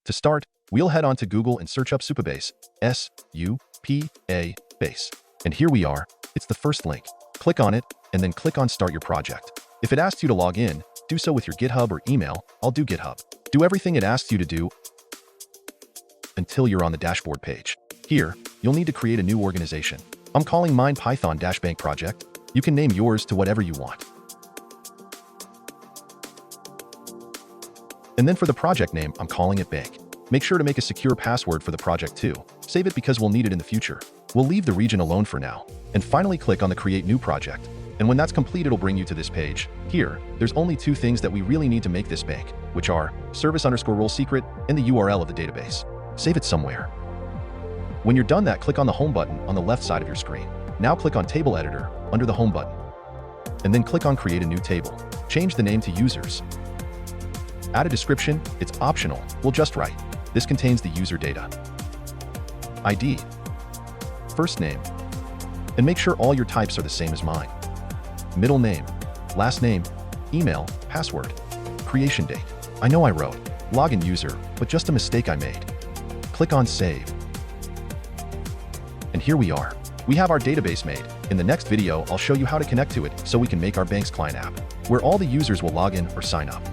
To start, we'll head on to Google and search up Supabase, S-U-P-A-Base. And here we are. It's the first link. Click on it, and then click on Start Your Project. If it asks you to log in, do so with your GitHub or email. I'll do GitHub. Do everything it asks you to do until you're on the dashboard page. Here, you'll need to create a new organization. I'm calling mine Python-Bank Project. You can name yours to whatever you want. And then for the project name, I'm calling it Bank. Make sure to make a secure password for the project too. Save it because we'll need it in the future. We'll leave the region alone for now. And finally click on the Create New Project. And when that's complete, it'll bring you to this page. Here, there's only two things that we really need to make this bank, which are service_role secret and the URL of the database. Save it somewhere. When you're done that, click on the Home button on the left side of your screen. Now click on Table Editor under the Home button. And then click on Create a New Table. Change the name to Users. Add a description. It's optional. We'll just write, this contains the user data. ID. First name. And make sure all your types are the same as mine. Middle name. Last name. Email. Password. Creation date. I know I wrote login user, but just a mistake I made. Click on Save. And here we are. We have our database made. In the next video, I'll show you how to connect to it so we can make our bank's client app, where all the users will log in or sign up.